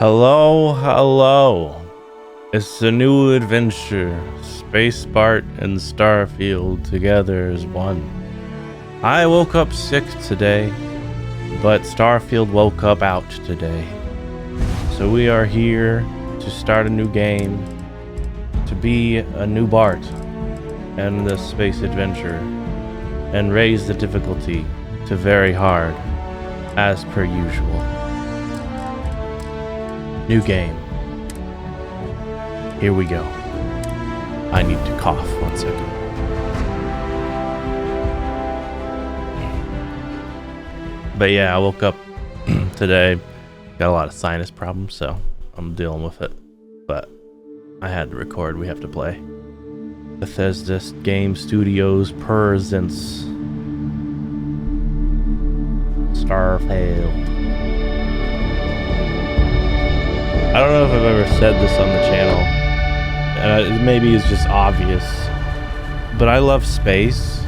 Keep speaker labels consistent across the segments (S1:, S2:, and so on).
S1: Hello, hello. It's a new adventure. Space Bart and Starfield together as one. I woke up sick today, but Starfield woke up out today. So we are here to start a new game, to be a new Bart and this space adventure, and raise the difficulty to very hard, as per usual. New game. Here we go. I need to cough 1 second. But yeah, I woke up today. Got a lot of sinus problems, so I'm dealing with it. But I had to record. We have to play. Bethesda Game Studios presents Starfield. I don't know if I've ever said this on the channel. Maybe it's just obvious, but I love space.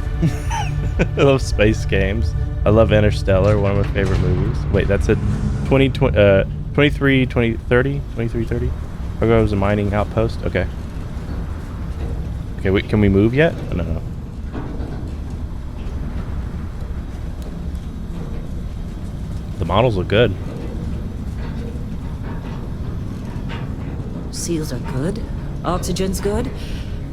S1: I love space games. I love Interstellar, one of my favorite movies. Wait, that's it. 2330? Cargo was a mining outpost. Okay. Okay, wait, can we move yet? Oh, no. The models look good.
S2: Seals are good. Oxygen's good.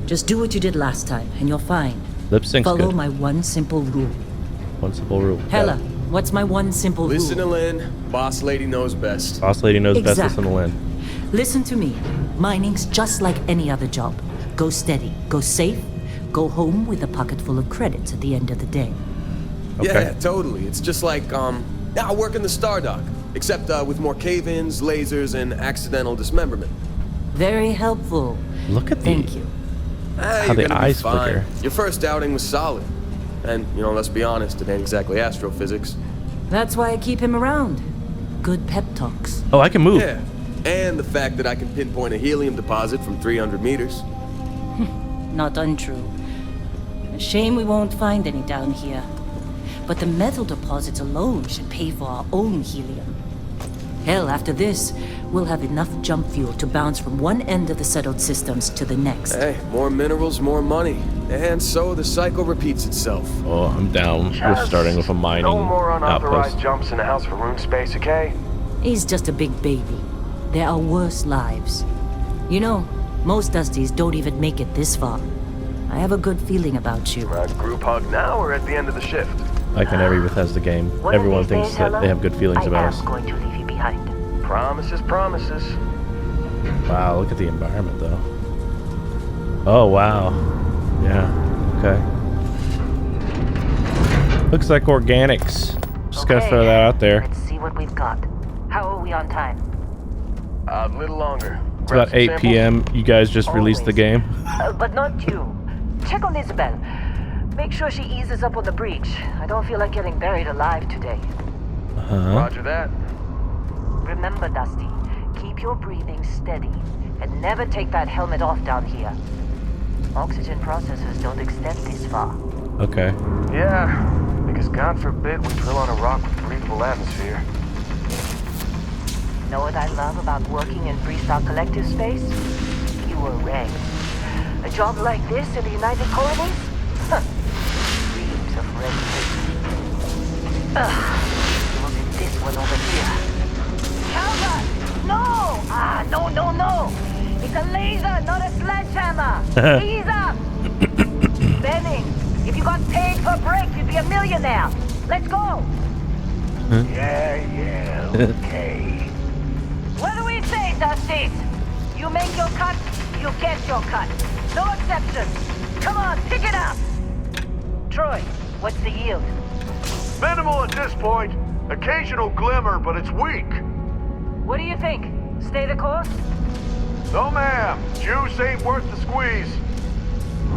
S2: Just do what you did last time, and you're fine.
S1: Lip sync's
S2: Follow
S1: good.
S2: my one simple rule.
S1: One simple rule.
S2: Hella, what's my one simple
S3: Listen
S2: rule?
S3: to Lynn. Boss lady knows best.
S1: Boss lady knows best. Listen
S2: Exactly.
S1: to Lynn.
S2: Listen to me. Mining's just like any other job. Go steady, go safe, go home with a pocket full of credits at the end of the day.
S1: Okay.
S3: Yeah, totally. It's just like, I work in the Star Dock. Except with more cave-ins, lasers, and accidental dismemberment.
S2: Very helpful.
S1: Look at
S2: Thank you.
S3: How
S1: the eyes flicker.
S3: Your first outing was solid. And, let's be honest, it ain't exactly astrophysics.
S2: That's why I keep him around. Good pep talks.
S1: Oh, I can move.
S3: Yeah. And the fact that I can pinpoint a helium deposit from 300 meters.
S2: Not untrue. A shame we won't find any down here. But the metal deposits alone should pay for our own helium. Hell, after this, we'll have enough jump fuel to bounce from one end of the settled systems to the next.
S3: Hey, more minerals, more money. And so the cycle repeats itself.
S1: Oh, I'm down. We're starting with a mining
S4: No more unauthorized
S1: outpost.
S4: jumps in the house for room space, okay?
S2: He's just a big baby. There are worse lives. You know, most Dusties don't even make it this far. I have a good feeling about you.
S4: A group hug now or at the end of the shift?
S1: Like in every Bethesda game,
S2: One of
S1: everyone
S2: these
S1: thinks
S2: days,
S1: that
S2: Hella,
S1: they have good feelings about us.
S2: I am going to leave you behind.
S4: Promises, promises.
S1: Wow, look at the environment though. Oh, wow. Yeah, okay. Looks like organics. Just gotta throw that out there.
S2: Let's see what we've got. How are we on time?
S4: A little longer.
S1: It's about 8 p.m. You guys just released the game.
S2: But not you. Check on Isabel. Make sure she eases up on the breach. I don't feel like getting buried alive today.
S4: Roger that.
S2: Remember, Dusty, keep your breathing steady and never take that helmet off down here. Oxygen processors don't extend this far.
S1: Okay.
S4: Yeah, because God forbid we drill on a rock with breathable atmosphere.
S2: Know what I love about working in Freestock Collective space? Fewer regs. A job like this in the United Colonies? Huh. Dreams of red tape. Look at this one over here. Calvert! No! No. It's a laser, not a sledgehammer. Ease up! Benning, if you got paid per break, you'd be a millionaire. Let's go!
S4: Yeah, okay.
S2: What do we say, Dusties? You make your cut, you get your cut. No exceptions. Come on, pick it up. Troy, what's the yield?
S4: Minimal at this point. Occasional glimmer, but it's weak.
S2: What do you think? Stay the course?
S4: No, ma'am. Juice ain't worth the squeeze.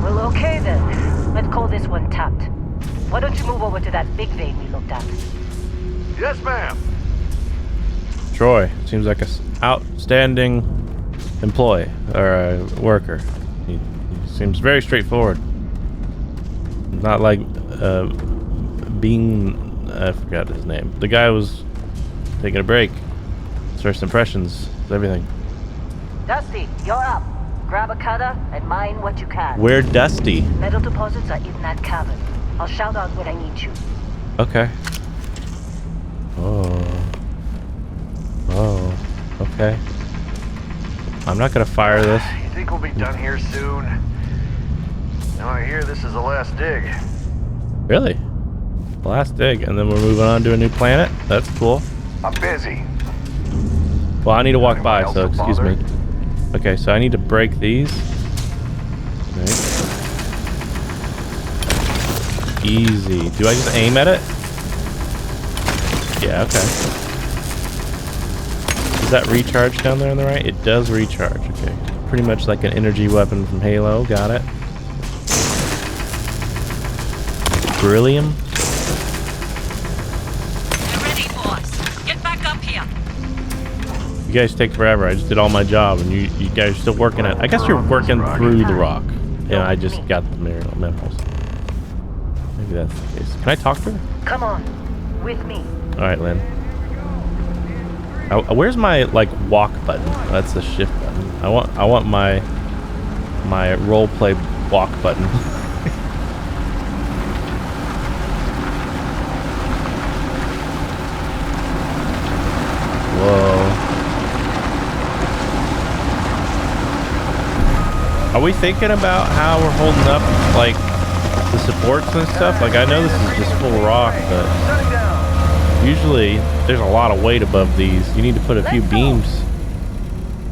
S2: Well, okay then. Let's call this one tapped. Why don't you move over to that big vein we looked at?
S4: Yes, ma'am.
S1: Troy seems like a outstanding employee or worker. He seems very straightforward. Not like I forgot his name. The guy was taking a break. His first impressions everything.
S2: Dusty, you're up. Grab a cutter and mine what you can.
S1: Where Dusty?
S2: Metal deposits are in that cavern. I'll shout out when I need you.
S1: Okay. Oh. Oh. Okay. I'm not gonna fire this.
S4: You think we'll be done here soon? Now I hear this is the last dig.
S1: Really? Last dig, and then we're moving on to a new planet? That's cool.
S4: I'm busy.
S1: Well, I need to walk
S4: Anyone
S1: by,
S4: else
S1: so
S4: to
S1: excuse
S4: bother?
S1: me. Okay, so I need to break these. Okay. Easy. Do I just aim at it? Yeah, okay. Does that recharge down there on the right? It does recharge, okay. Pretty much like an energy weapon from Halo, got it. Beryllium.
S2: You're ready, boss. Get back up here.
S1: You guys take forever. I just did all my job, and you guys are still working it. I guess you're working through the rock. Yeah, I just got the minerals. Maybe that's the case. Can I talk to her?
S2: Come on. With me.
S1: All right, Lynn. Where's my like walk button? That's the shift button. I want my role play walk button. Whoa. Are we thinking about how we're holding up, like, the supports and stuff? Like, I know this is just full rock, but usually there's a lot of weight above these. You need to put a few beams.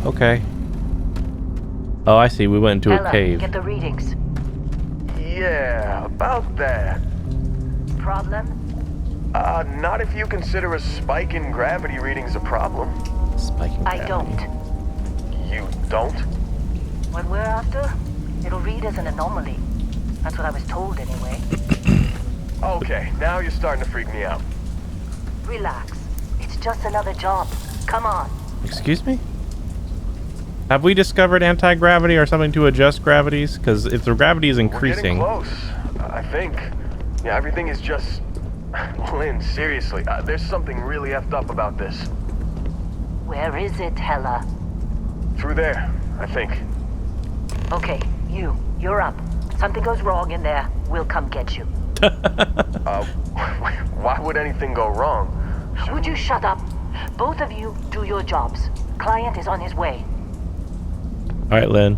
S1: Okay. Oh, I see. We went into a cave.
S2: Get the readings.
S4: Yeah, about that.
S2: Problem?
S4: Not if you consider a spike in gravity readings a problem.
S1: Spiking
S2: I
S1: gravity.
S2: don't.
S4: You don't?
S2: What we're after, it'll read as an anomaly. That's what I was told anyway.
S4: Okay, now you're starting to freak me out.
S2: Relax. It's just another job. Come on.
S1: Excuse me? Have we discovered anti-gravity or something to adjust gravities? Because if the gravity is
S4: We're getting
S1: increasing...
S4: close, I think. Yeah, everything is just... Lynn, seriously, there's something really effed up about this.
S2: Where is it, Hella?
S4: Through there, I think.
S2: Okay, you're up. Something goes wrong in there, we'll come get you.
S4: Why would anything go wrong?
S2: Would you shut up? Both of you do your jobs. Client is on his way.
S1: All right, Lynn.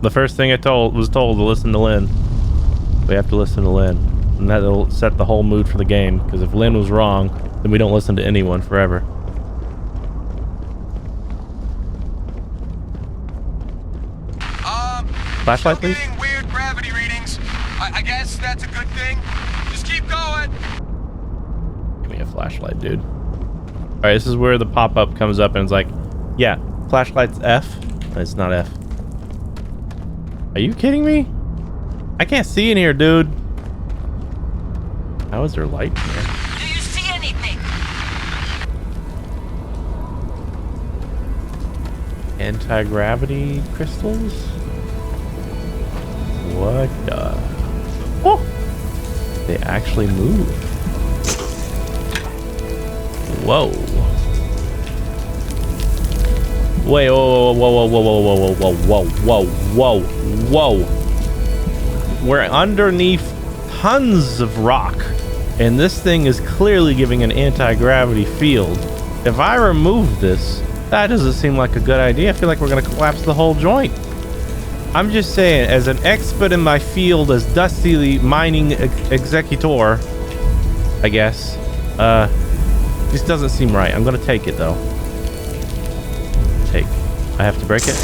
S1: The first thing I was told to listen to Lynn. We have to listen to Lynn. And that'll set the whole mood for the game. Because if Lynn was wrong, then we don't listen to anyone forever. Flashlight, please?
S3: Getting weird gravity readings. I guess that's a good thing. Just keep going.
S1: Give me a flashlight, dude. All right, this is where the pop-up comes up and it's like, yeah, flashlight's F. It's not F. Are you kidding me? I can't see in here, dude. How is there light in here?
S2: Do you see anything?
S1: Anti-gravity crystals? What the? Oh! They actually move. Whoa. Wait, whoa, whoa, whoa, whoa, whoa, whoa, whoa, whoa, whoa, whoa, whoa. We're underneath tons of rock, and this thing is clearly giving an anti-gravity field. If I remove this, that doesn't seem like a good idea. I feel like we're gonna collapse the whole joint. I'm just saying, as an expert in my field, as Dusty the mining executor, I guess, this doesn't seem right. I'm gonna take it though. Take. I have to break it.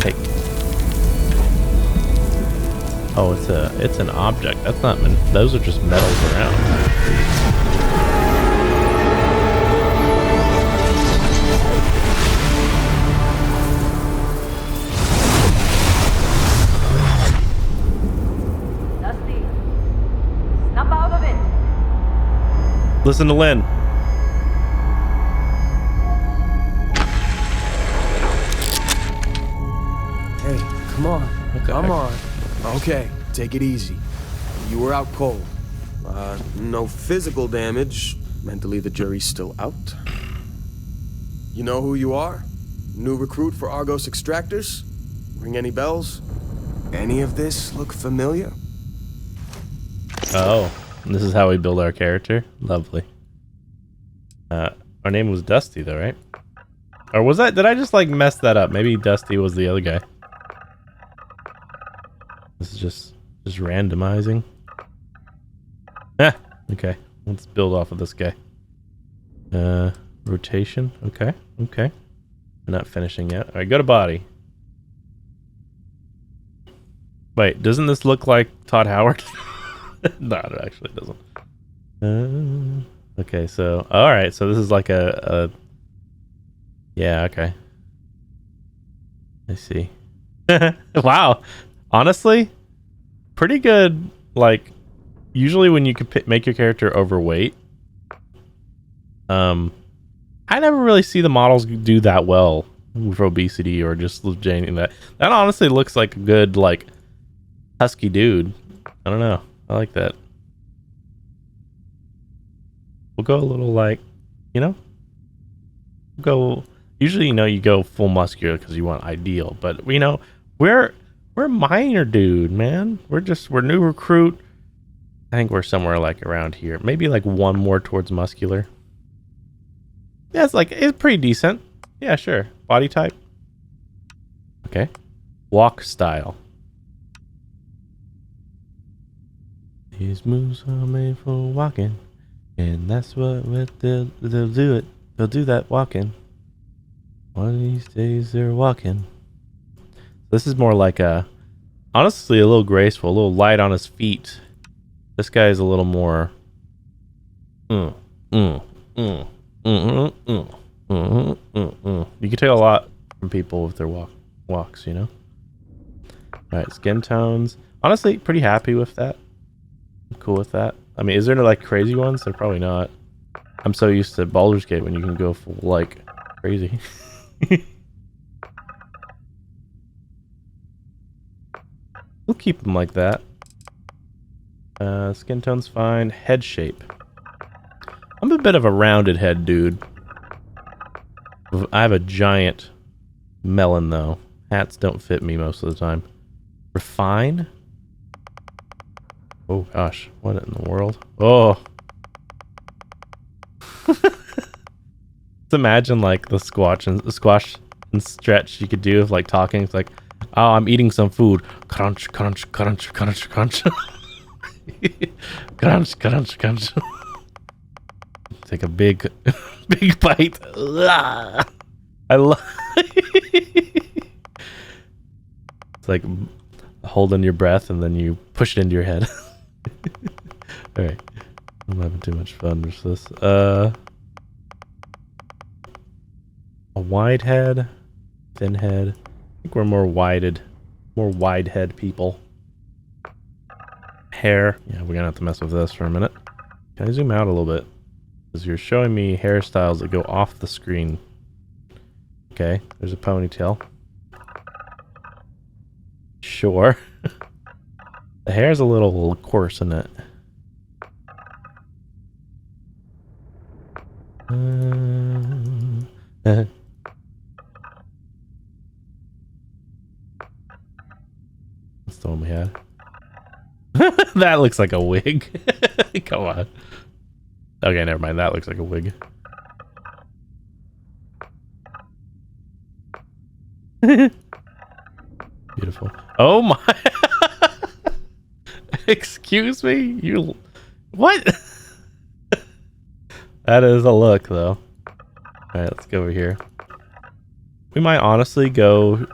S1: Take. Oh, it's an object. That's not. Those are just metals around. Listen to Lynn.
S3: Hey, come on.
S1: Okay.
S3: Come on. Okay, take it easy. You were out cold. No physical damage, Mentally, the jury's still out. You know who you are? New recruit for Argos Extractors? Ring any bells? Any of this look familiar?
S1: Oh, this is how we build our character. Lovely. Our name was Dusty, though, right? Or was that? Did I just like mess that up? Maybe Dusty was the other guy. This is just randomizing. Ah, okay. Let's build off of this guy. Rotation. Okay, okay. We're not finishing yet. All right, go to body. Wait, doesn't this look like Todd Howard? No, it actually doesn't. Okay, so all right, so this is like a yeah, okay. I see. Wow, honestly, pretty good. Like, usually when you could make your character overweight, I never really see the models do that well with obesity or just changing that. That honestly looks like a good like husky dude. I don't know. I like that. We'll go a little like, you know, go. Usually, you know, you go full muscular because you want ideal, but you know, we're minor dude, man. We're new recruit. I think we're somewhere like around here. Maybe like one more towards muscular. Yeah, it's pretty decent. Yeah, sure. Body type. Okay. Walk style. These moves are made for walking, and that's what they'll do it. They'll do that walking. One of these days they're walking. This is more like honestly a little graceful, a little light on his feet. This guy is a little more. You can take a lot from people with their walks, you know. All right, skin tones. Honestly, pretty happy with that. I'm cool with that. I mean, is there any like crazy ones? They're probably not. I'm so used to Baldur's Gate when you can go full like crazy. We'll keep them like that. Skin tone's fine. Head shape. I'm a bit of a rounded head dude. I have a giant melon though. Hats don't fit me most of the time. Refine? Oh gosh, what in the world? Oh. Let's imagine like the squash and stretch you could do of like talking. It's like, oh, I'm eating some food. Crunch, crunch, crunch, crunch, crunch. Crunch, crunch, crunch. Take a big bite. I love. It's like holding your breath and then you push it into your head. All right, I'm having too much fun with this. A wide head, thin head. I think we're more wide head people. Hair. Yeah, we're gonna have to mess with this for a minute. Can I zoom out a little bit? Because you're showing me hairstyles that go off the screen. Okay, there's a ponytail. Sure. The hair's a little coarse in it. That's the one we had. That looks like a wig. Come on. Okay, never mind. That looks like a wig. Beautiful. Oh my. Excuse me? You. What? That is a look, though. Alright, let's go over here. We might honestly go.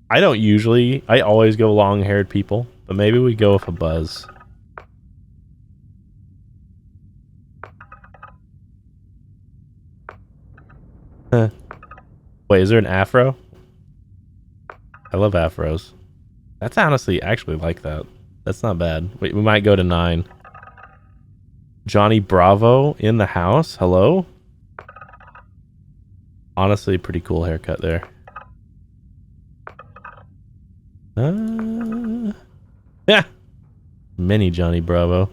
S1: I always go long haired people, but maybe we go with a buzz. Huh. Wait, is there an afro? I love afros. That's honestly actually like that. That's not bad. Wait, we might go to 9. Johnny Bravo in the house. Hello? Honestly, pretty cool haircut there. Yeah. Mini Johnny Bravo.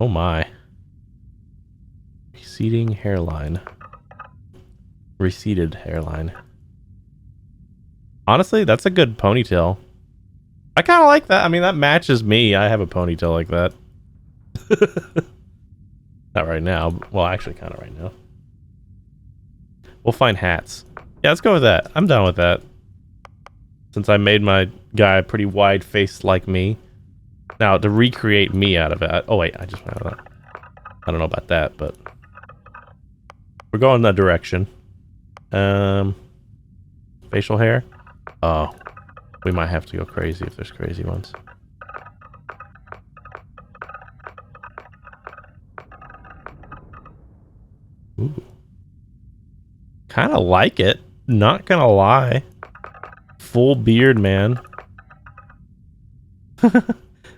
S1: Oh my. Receding hairline. Receded hairline. Honestly, that's a good ponytail. I kind of like that. I mean, that matches me. I have a ponytail like that. Not right now. Well, actually, kind of right now. We'll find hats. Yeah, let's go with that. I'm down with that. Since I made my guy pretty wide-faced like me. Now, to recreate me out of it... Oh, wait. I just went out of that. I don't know about that, but... We're going that direction. Facial hair? Oh. We might have to go crazy if there's crazy ones. Ooh. Kind of like it. Not gonna lie. Full beard, man.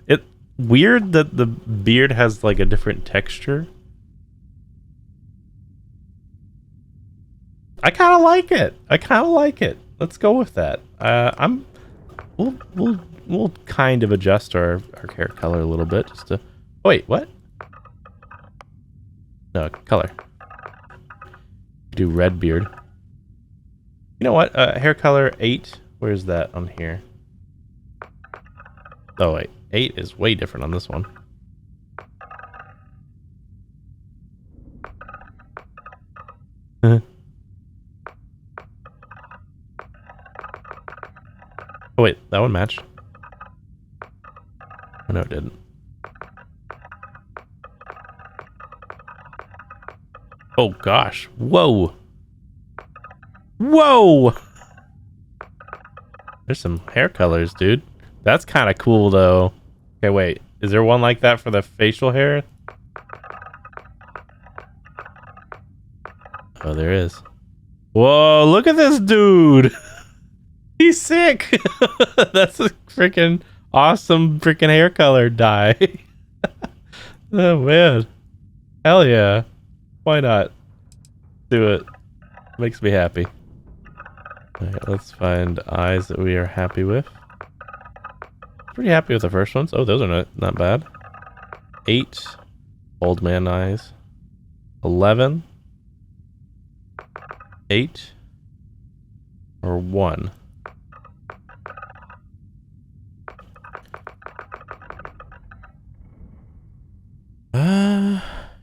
S1: It weird that the beard has like a different texture. I kind of like it. I kind of like it. Let's go with that. We'll kind of adjust our hair color a little bit just to. Oh, wait, what? No, color. Do red beard. You know what? Hair color 8. Where's that on here? Oh wait, 8 is way different on this one. Oh wait, that one matched. Oh no, it didn't. Oh gosh, whoa! Whoa! There's some hair colors, dude. That's kind of cool, though. Okay, wait. Is there one like that for the facial hair? Oh, there is. Whoa, look at this dude! He's sick! That's a freaking awesome freaking hair color dye. Oh, man. Hell yeah. Why not? Do it. Makes me happy. Alright, let's find eyes that we are happy with. Pretty happy with the first ones. Oh, those are not bad. 8. Old man eyes. 11. 8. Or 1.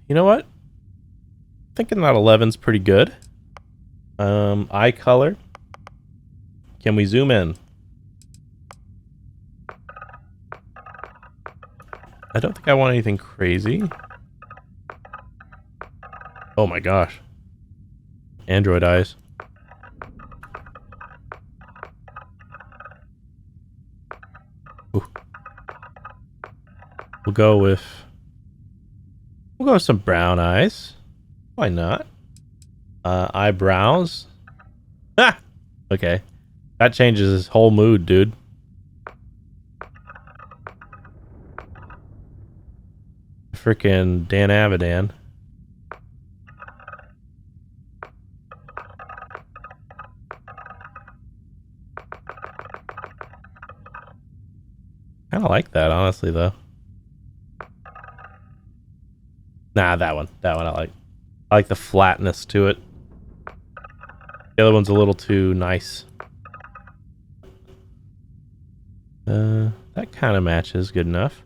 S1: You know what? Thinking that 11's pretty good. Eye color. Can we zoom in? I don't think I want anything crazy. Oh my gosh. Android eyes. Ooh. We'll go with some brown eyes. Why not? Eyebrows. Ah! Okay. That changes his whole mood, dude. Freaking Dan Avidan. Kind of like that, honestly, though. Nah, that one. That one I like. I like the flatness to it. The other one's a little too nice. That kind of matches good enough.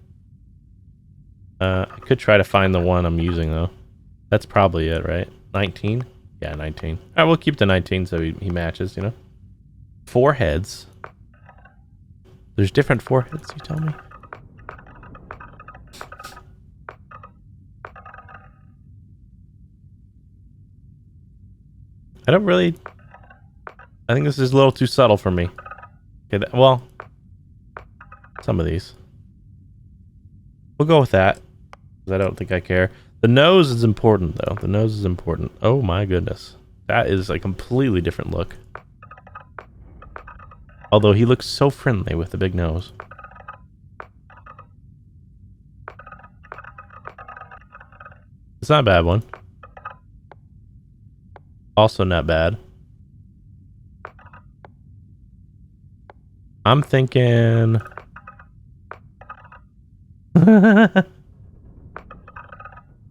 S1: I could try to find the one I'm using, though. That's probably it, right? 19? Yeah, 19. Alright, we'll keep the 19 so he matches, you know? Foreheads. There's different foreheads, you tell me? I don't really... I think this is a little too subtle for me. Okay, well... Some of these. We'll go with that. I don't think I care. The nose is important, though. The nose is important. Oh my goodness. That is a completely different look. Although he looks so friendly with the big nose. It's not a bad one. Also not bad. I'm thinking...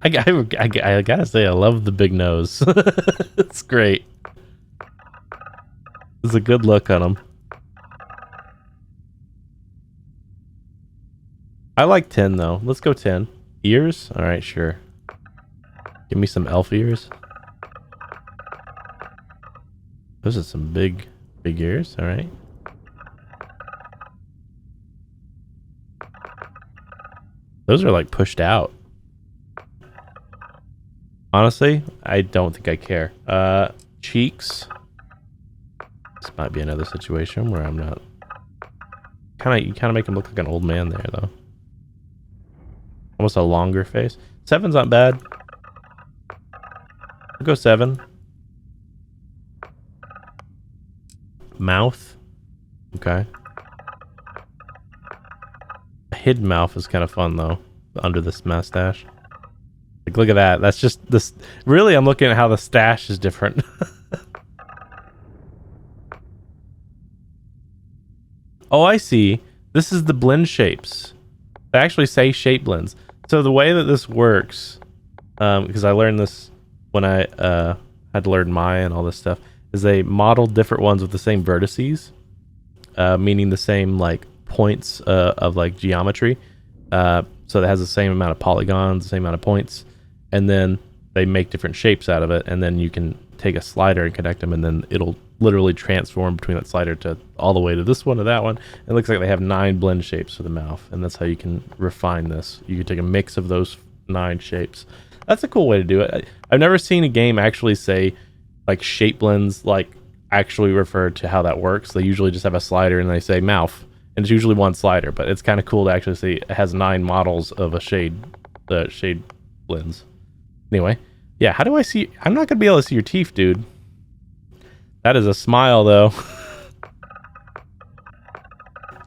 S1: I gotta say, I love the big nose. It's great. It's a good look on him. I like 10 though. Let's go 10. Ears? Alright, sure. Give me some elf ears. Those are some big ears. Alright. Those are like pushed out. Honestly, I don't think I care. Cheeks. This might be another situation where I'm not... You kind of make him look like an old man there, though. Almost a longer face. 7's not bad. I'll go 7. Mouth. Okay. A hidden mouth is kind of fun, though. Under this mustache. Like, look at that. That's just this. Really, I'm looking at how the stash is different. Oh, I see. This is the blend shapes. They actually say shape blends. So the way that this works, because I learned this when I had to learn Maya and all this stuff, is they modeled different ones with the same vertices, meaning the same like points of like geometry. So it has the same amount of polygons, the same amount of points, and then they make different shapes out of it, and then you can take a slider and connect them, and then it'll literally transform between that slider to all the way to this one to that one. It looks like they have 9 blend shapes for the mouth, and that's how you can refine this. You can take a mix of those 9 shapes. That's a cool way to do it. I've never seen a game actually say like shape blends like actually refer to how that works. They usually just have a slider and they say mouth, and it's usually one slider, but it's kind of cool to actually see it has 9 models of a shade blends. Anyway, yeah, how do I see? I'm not gonna be able to see your teeth, dude. That is a smile, though.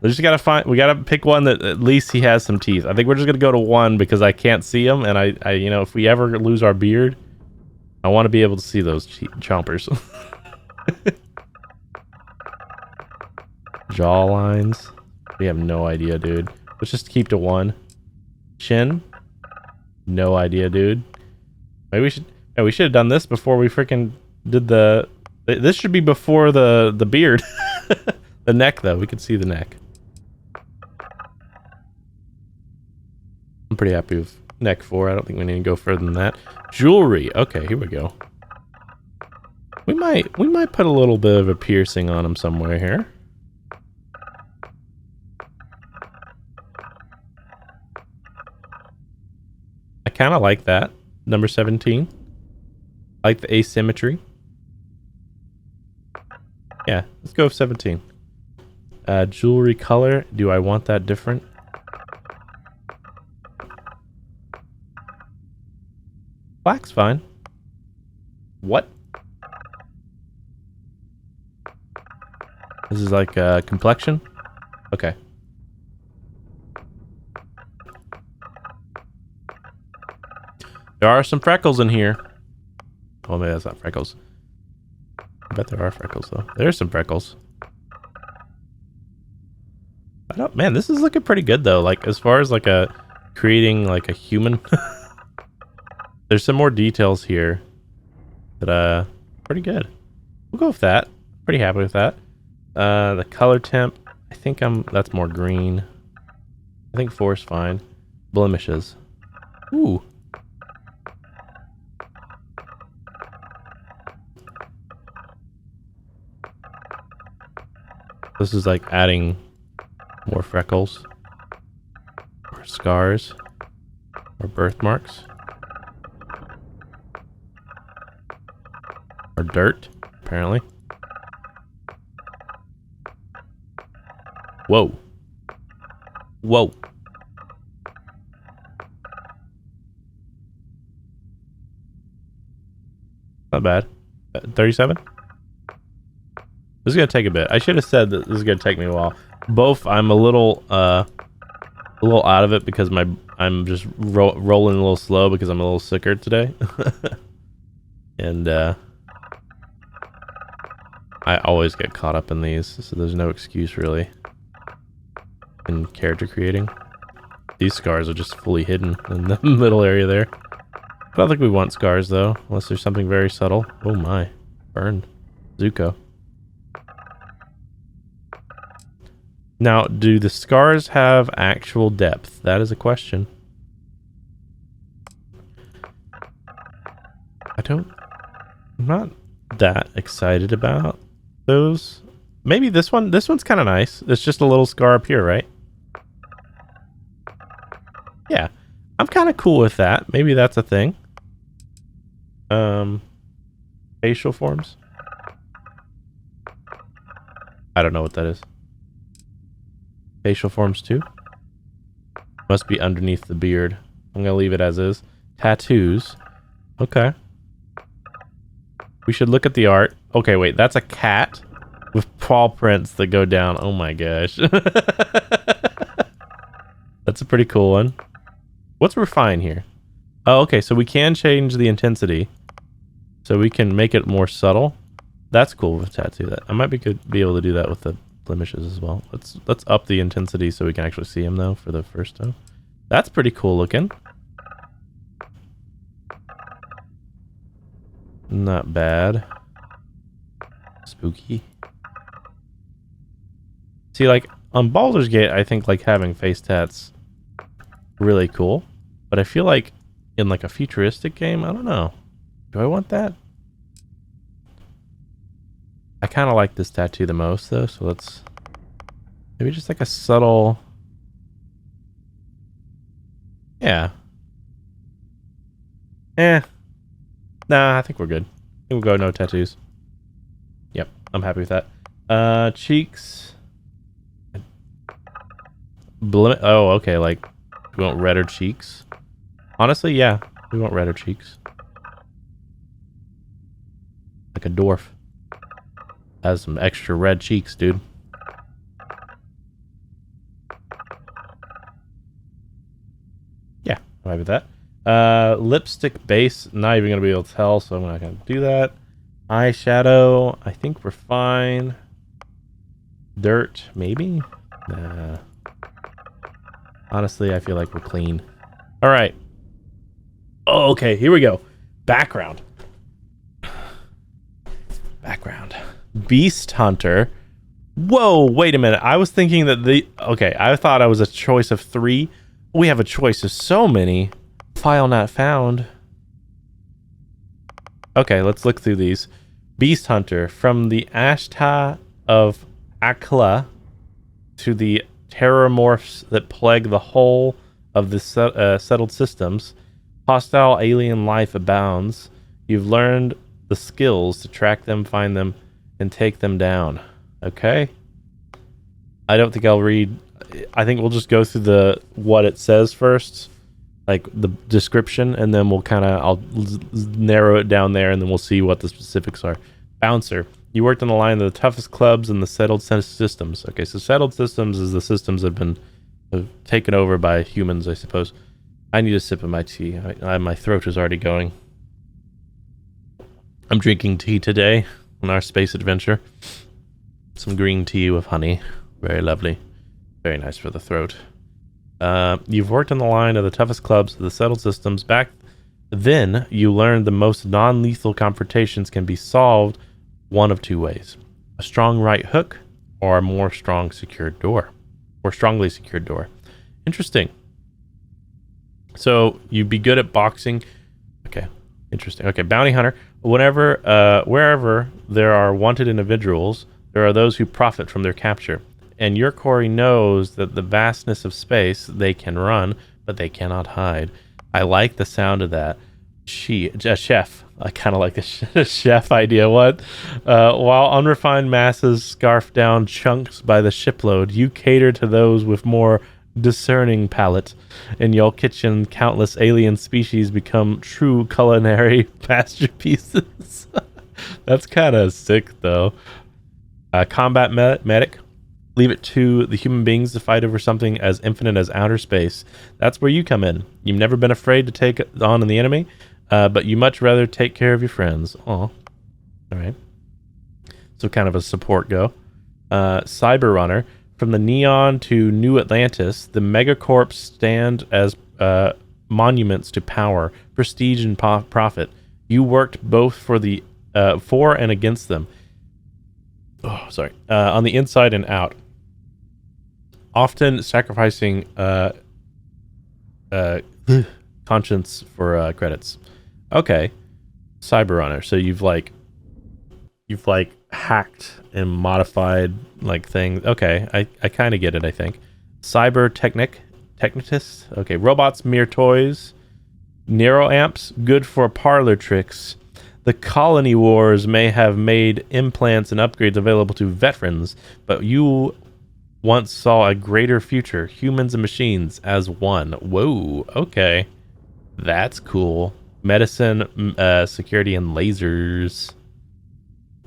S1: We just we gotta pick one that at least he has some teeth. I think we're just gonna go to 1 because I can't see him, and I you know, if we ever lose our beard, I want to be able to see those chompers. Jaw lines. We have no idea, dude. Let's just keep to 1. Chin. No idea, dude. Maybe we should. Yeah, we should have done this before we freaking did the. This should be before the beard. The neck, though, we can see the neck. I'm pretty happy with neck 4. I don't think we need to go further than that. Jewelry. Okay, here we go. We might put a little bit of a piercing on him somewhere here. I kind of like that. Number 17. I like the asymmetry. Yeah, let's go with 17. Jewelry color. Do I want that different? Black's fine. What? This is like complexion? Okay. There are some freckles in here. Oh, maybe that's not freckles. I bet there are freckles, though. There's some freckles. I don't... Man, this is looking pretty good, though. Like, as far as, like, creating, like, a human. There's some more details here that, pretty good. We'll go with that. Pretty happy with that. The color temp, I think that's more green. I think 4 is fine. Blemishes. Ooh. This is like adding more freckles, or scars, or birthmarks, or dirt, apparently. Whoa. Whoa. Not bad. 37? This is gonna take a bit. I should have said that this is gonna take me a while. Both, I'm a little out of it because I'm just rolling a little slow because I'm a little sicker today, and I always get caught up in these, so there's no excuse really in character creating. These scars are just fully hidden in the middle area there. I don't think we want scars, though, unless there's something very subtle. Oh my. Burned. Zuko. Now, do the scars have actual depth? That is a question. I'm not that excited about those. Maybe this one. This one's kind of nice. It's just a little scar up here, right? Yeah. I'm kind of cool with that. Maybe that's a thing. Facial forms. I don't know what that is. Facial forms too? Must be underneath the beard. I'm gonna leave it as is. Tattoos. Okay. We should look at the art. Okay, wait, that's a cat with paw prints that go down. Oh my gosh. That's a pretty cool one. What's refine here? Oh, okay, so we can change the intensity. So we can make it more subtle. That's cool with tattoo. That I might be able to do that with the blemishes as well. Let's up the intensity so we can actually see them though for the first time. That's pretty cool looking. Not bad. Spooky. See, like on Baldur's Gate, I think like having face tats really cool, but I feel like in like a futuristic game, I don't know. Do I want that? I kind of like this tattoo the most though, so let's maybe just like a subtle. Yeah. Nah, I think we're good. I think we'll go no tattoos. Yep, I'm happy with that. Cheeks. Oh, okay, like we want redder cheeks. Honestly, yeah, we want redder cheeks. Like a dwarf. Has some extra red cheeks, dude. Yeah, I'm happy with that. Lipstick base, not even gonna be able to tell, so I'm not gonna do that. Eyeshadow, I think we're fine. Dirt, maybe? Nah. Honestly, I feel like we're clean. All right. Oh, okay, here we go. Background. Background. Beast Hunter. Whoa, wait a minute. I was thinking that okay, I thought I was a choice of 3. We have a choice of so many. File not found. Okay, let's look through these. Beast Hunter. From the Ashta of Akla to the terrormorphs that plague the whole of the settled systems, hostile alien life abounds. You've learned the skills to track them, find them, and take them down. Okay? I don't think I'll read. I think we'll just go through what it says first, like the description, and then we'll I'll narrow it down there, and then we'll see what the specifics are. Bouncer. You worked on the line of the toughest clubs in the settled systems. Okay, so settled systems is the systems that have been taken over by humans, I suppose. I need a sip of my tea. My throat is already going. I'm drinking tea today on our space adventure. Some green tea with honey. Very lovely. Very nice for the throat. You've worked on the line of the toughest clubs of the settled systems. Back then, you learned the most non-lethal confrontations can be solved one of 2 ways. A strong right hook or a more strongly secured door. Interesting. So, you'd be good at boxing. Okay, interesting. Okay, bounty hunter. Wherever there are wanted individuals, there are those who profit from their capture. And your Corey knows that the vastness of space, they can run, but they cannot hide. I like the sound of that. A chef. I kind of like the chef idea. What? While unrefined masses scarf down chunks by the shipload, you cater to those with more discerning palate. In your kitchen, countless alien species become true culinary masterpieces. That's kind of sick, though. Combat medic. Leave it to the human beings to fight over something as infinite as outer space. That's where you come in. You've never been afraid to take on the enemy, but you much rather take care of your friends. Aw. All right. So kind of a support go. Cyber Runner. From the Neon to New Atlantis, the megacorps stand as monuments to power, prestige, and profit. You worked both for and against them. On the inside and out, often sacrificing conscience for credits. Okay, Cyberrunner. So you've hacked and modified like things. Okay, I kind of get it. I think cyber technicists. Okay, robots, mere toys. Neuroamps, good for parlor tricks. The colony wars may have made implants and upgrades available to veterans, but you once saw a greater future, humans and machines as one. Whoa, okay. That's cool. Medicine, security, and lasers.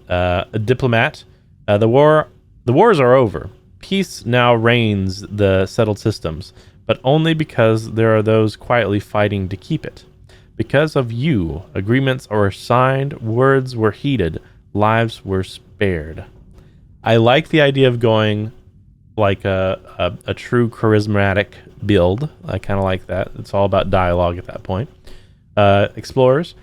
S1: A diplomat. The wars are over. Peace now reigns the settled systems, but only because there are those quietly fighting to keep it. Because of you, agreements are signed, words were heeded, lives were spared. I like the idea of going like a true charismatic build. I kind of like that. It's all about dialogue at that point. Explorers.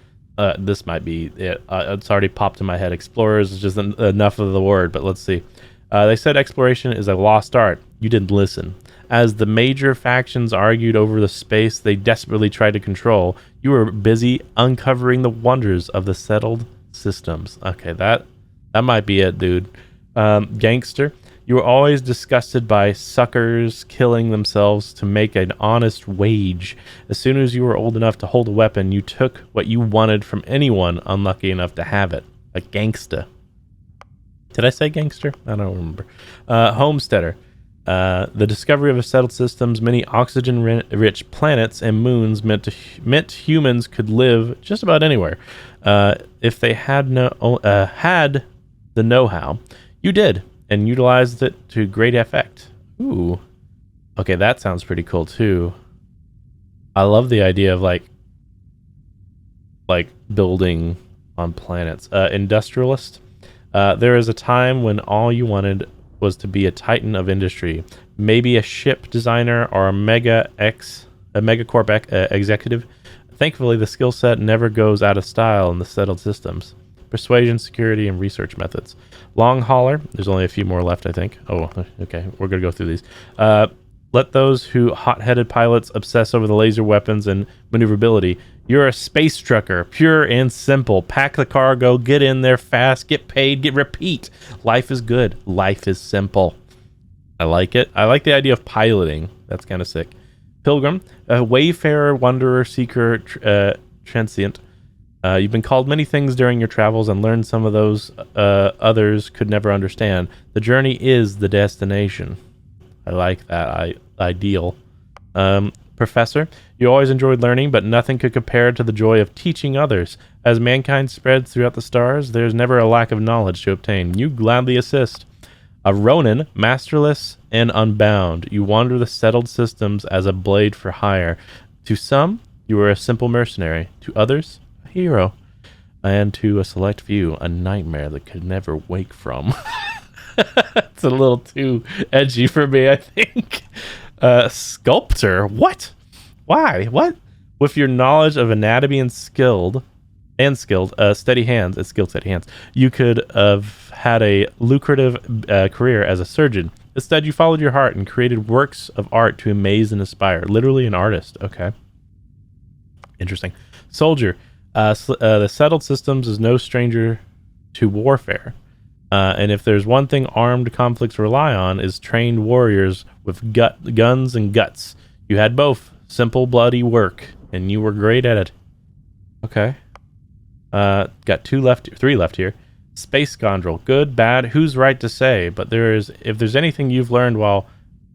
S1: This might be it. It's already popped in my head. Explorers is just enough of the word, but let's see. They said exploration is a lost art. You didn't listen. As the major factions argued over the space they desperately tried to control, you were busy uncovering the wonders of the settled systems. Okay, that might be it, dude. Gangster. You were always disgusted by suckers killing themselves to make an honest wage. As soon as you were old enough to hold a weapon, you took what you wanted from anyone unlucky enough to have it. A gangsta. Did I say gangster? I don't remember. Homesteader. The discovery of settled systems, many oxygen-rich planets and moons meant humans could live just about anywhere. If they had the know-how, you did, and utilized it to great effect. Ooh. Okay, that sounds pretty cool, too. I love the idea of, like building on planets. Industrialist. There is a time when all you wanted was to be a titan of industry, maybe a ship designer or a megacorp executive. Thankfully, the skill set never goes out of style in the settled systems. Persuasion, security, and research methods. Long hauler. There's only a few more left, I think. Oh, okay. We're going to go through these. Let those who hot-headed pilots obsess over the laser weapons and maneuverability. You're a space trucker, pure and simple. Pack the cargo, get in there fast, get paid, get repeat. Life is good. Life is simple. I like it. I like the idea of piloting. That's kind of sick. Pilgrim, a wayfarer, wanderer, seeker, transient. You've been called many things during your travels and learned some of those others could never understand. The journey is the destination. I like that ideal. Professor, you always enjoyed learning, but nothing could compare to the joy of teaching others. As mankind spreads throughout the stars, there's never a lack of knowledge to obtain. You gladly assist. A Ronin, masterless and unbound. You wander the settled systems as a blade for hire. To some, you are a simple mercenary. To others, a hero. And to a select few, a nightmare that could never wake from. It's a little too edgy for me, I think. Sculptor? What? Why? What? With your knowledge of anatomy and skilled steady hands, you could have had a lucrative career as a surgeon. Instead, you followed your heart and created works of art to amaze and inspire. Literally an artist. Okay. Interesting. Soldier. The settled systems is no stranger to warfare. And if there's one thing armed conflicts rely on is trained warriors with guns and guts. You had both. Simple, bloody work, and you were great at it. Okay. Got three left here. Space scoundrel. Good, bad, who's right to say? But if there's anything you've learned while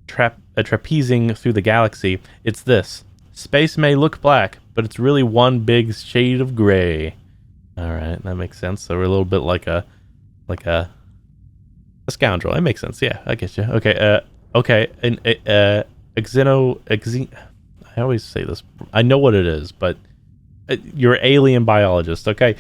S1: trapezing through the galaxy, it's this. Space may look black, but it's really one big shade of gray. All right, that makes sense. So we're a little bit like a scoundrel. That makes sense. Yeah, I get you. Okay. Okay. And I always say this. I know what it is, but you're an alien biologist. Okay.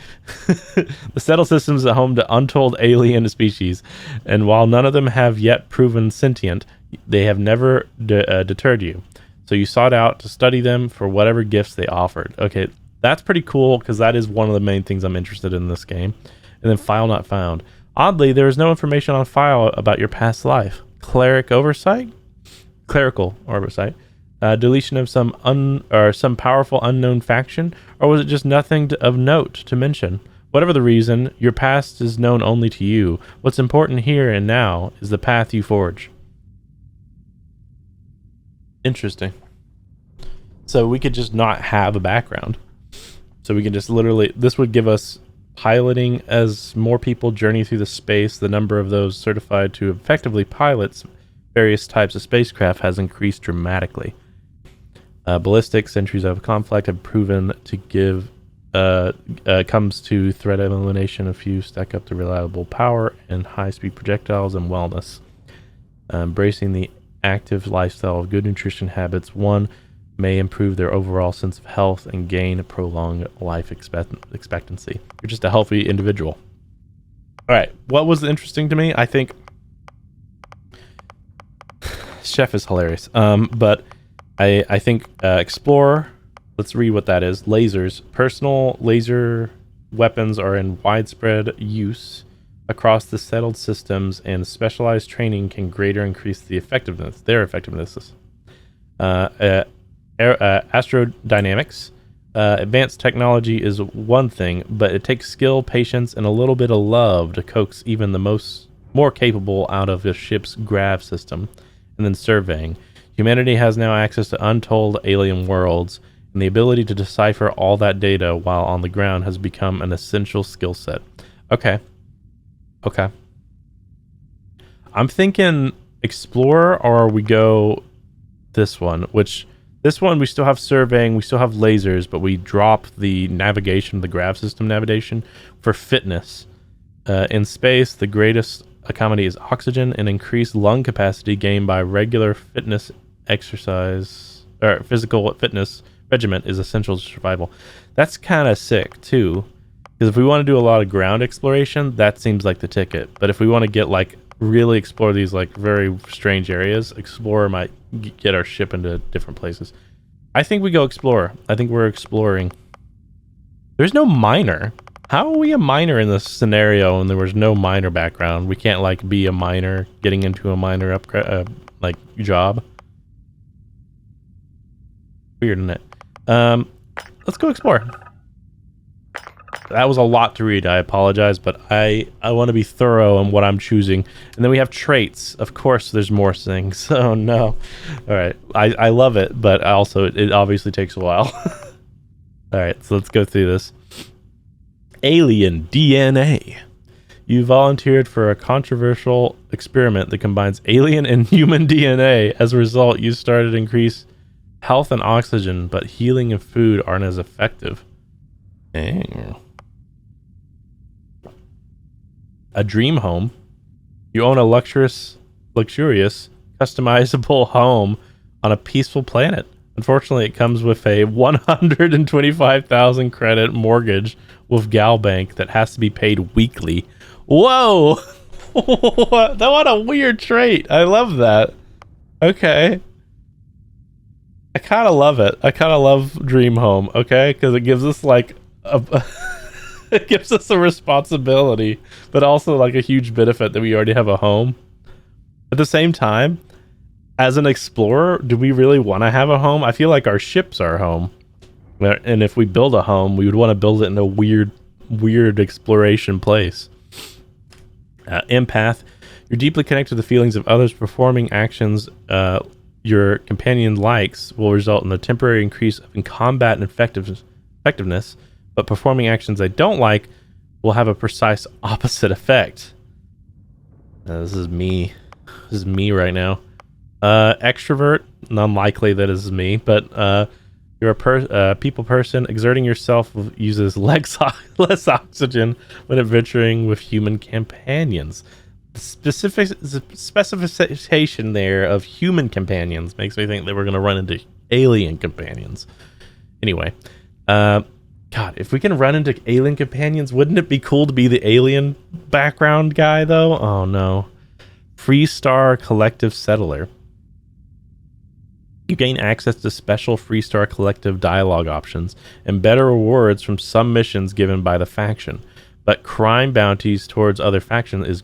S1: The settled system is a home to untold alien species, and while none of them have yet proven sentient, they have never deterred you. So you sought out to study them for whatever gifts they offered. Okay, that's pretty cool because that is one of the main things I'm interested in this game. And then file not found. Oddly, there is no information on file about your past life. Clerical oversight, deletion of some powerful unknown faction, or was it just nothing of note to mention? Whatever the reason, your past is known only to you. What's important here and now is the path you forge. Interesting. So we could just not have a background. So we can just literally, this would give us piloting as more people journey through the space. The number of those certified to effectively pilot various types of spacecraft has increased dramatically. Ballistics, entries of conflict have proven to give comes to threat elimination. A few stack up to reliable power and high-speed projectiles and wellness. Embracing the active lifestyle of good nutrition habits, one may improve their overall sense of health and gain a prolonged life expectancy. You're just a healthy individual. All right, what was interesting to me? I think Chef is hilarious. But I think Explorer, let's read what that is. Lasers. Personal laser weapons are in widespread use across the settled systems, and specialized training can greater increase their effectiveness. Astrodynamics. Advanced technology is one thing, but it takes skill, patience, and a little bit of love to coax even the more capable out of a ship's grav system. And then surveying. Humanity has now access to untold alien worlds, and the ability to decipher all that data while on the ground has become an essential skill set. Okay. I'm thinking Explorer, or we go this one, which this one we still have surveying, we still have lasers, but we drop the navigation, the grav system navigation for fitness. In space, the greatest accommodity is oxygen, and increased lung capacity gained by regular fitness exercise or physical fitness regimen is essential to survival. That's kind of sick too, because if we want to do a lot of ground exploration, that seems like the ticket. But if we want to get like really explore these like very strange areas, Explorer might get our ship into different places. I think we go Explorer. I think we're exploring. There's no miner. How are we a miner in this scenario and there was no miner background? We can't like be a miner getting into a miner upgrade like job. Weird, isn't it? Let's go explore. That was a lot to read. I apologize, but I want to be thorough in what I'm choosing. And then we have traits. Of course, there's more things. Oh no! All right, I love it, but also it obviously takes a while. All right, so let's go through this. Alien DNA. You volunteered for a controversial experiment that combines alien and human DNA. As a result, you started to increase health and oxygen, but healing and food aren't as effective. Dang. A dream home. You own a luxurious, customizable home on a peaceful planet. Unfortunately, it comes with a 125,000 credit mortgage with Galbank that has to be paid weekly. Whoa! What a weird trait. I love that. Okay. I kind of love it. I kind of love Dream Home, okay? Because it gives us like it gives us a responsibility, but also like a huge benefit that we already have a home. At the same time, as an explorer, do we really want to have a home? I feel like our ship's our home. And if we build a home, we would want to build it in a weird exploration place. Empath. You're deeply connected to the feelings of others. Performing actions your companion likes will result in a temporary increase in combat and effectiveness, but performing actions they don't like will have a precise opposite effect. This is me. This is me right now. Extrovert, unlikely that is me, but you're a people person. Exerting yourself uses less oxygen when adventuring with human companions. The specification there of human companions makes me think that we're going to run into alien companions. Anyway, God, if we can run into alien companions, wouldn't it be cool to be the alien background guy, though? Oh, no. Freestar Collective Settler. You gain access to special Freestar Collective dialogue options and better rewards from some missions given by the faction. But crime bounty towards other faction is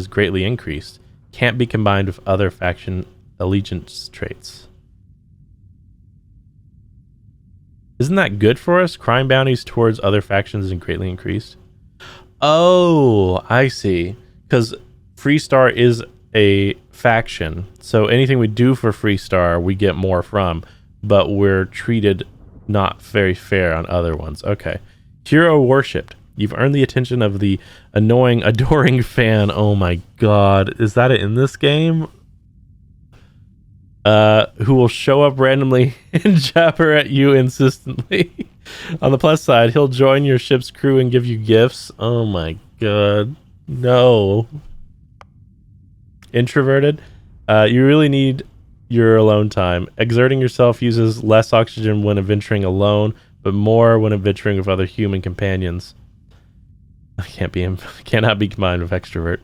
S1: greatly increased. Can't be combined with other faction allegiance traits. Isn't that good for us? Crime bounties towards other factions is greatly increased. Oh, I see. Because Freestar is a faction, so anything we do for Freestar, we get more from, but we're treated not very fair on other ones. Okay. Hero worshipped. You've earned the attention of the annoying, adoring fan. Oh my god. Is that it in this game? Who will show up randomly and jabber at you insistently. On the plus side, he'll join your ship's crew and give you gifts. Oh my god. No. Introverted. You really need your alone time. Exerting yourself uses less oxygen when adventuring alone, but more when adventuring with other human companions. Cannot be combined with extrovert.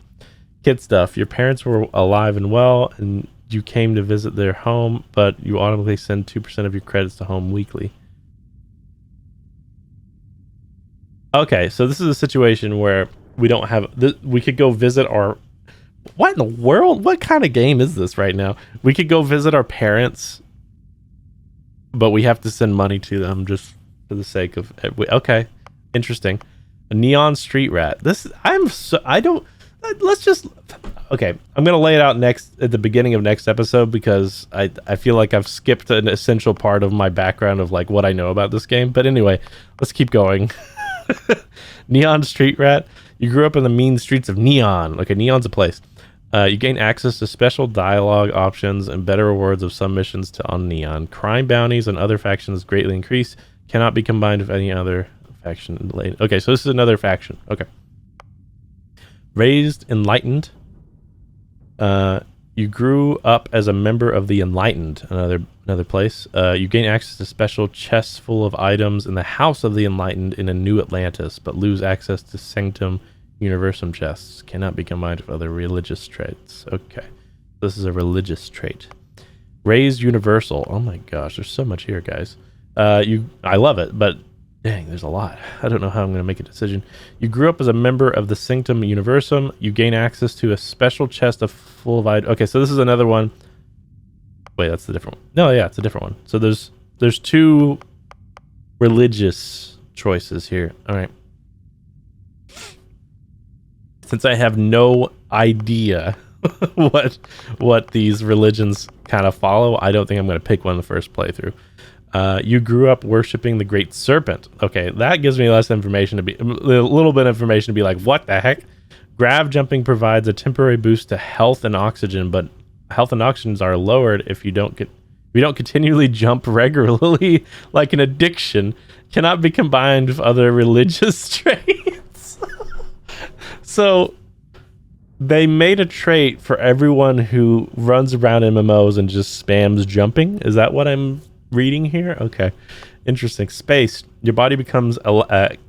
S1: Kid stuff. Your parents were alive and well, and you came to visit their home, but you automatically send 2% of your credits to home weekly. Okay, so this is a situation where we don't have... we could go visit our... What in the world? What kind of game is this right now? We could go visit our parents, but we have to send money to them just for the sake of... Okay, interesting. A neon street rat. Let's just... Okay, I'm going to lay it out at the beginning of next episode because I feel like I've skipped an essential part of my background of like what I know about this game. But anyway, let's keep going. Neon street rat. You grew up in the mean streets of Neon. Okay, Neon's a place. You gain access to special dialogue options and better rewards of some missions on Neon. Crime bounties and other factions greatly increased. Cannot be combined with any other faction. Okay, so this is another faction. Okay. Raised Enlightened. You grew up as a member of the Enlightened, another place. You gain access to special chests full of items in the House of the Enlightened in a new Atlantis, but lose access to Sanctum Universum chests. Cannot be combined with other religious traits. Okay. This is a religious trait. Raised Universal. Oh my gosh, there's so much here, guys. I love it, but dang, there's a lot. I don't know how I'm going to make a decision. You grew up as a member of the Sanctum Universum. You gain access to a special chest of full of items. Okay, so this is another one. Wait, that's the different one. No, yeah, it's a different one. So there's two religious choices here. All right. Since I have no idea what these religions kind of follow, I don't think I'm going to pick one in the first playthrough. You grew up worshiping the Great Serpent. Okay, that gives me less information a little bit of information to be like, what the heck? Grav jumping provides a temporary boost to health and oxygen, but health and oxygens are lowered if you don't continually jump regularly, like an addiction. Cannot be combined with other religious traits. So they made a trait for everyone who runs around MMOs and just spams jumping. Is that what I'm reading here? Okay, interesting. Space. Your body becomes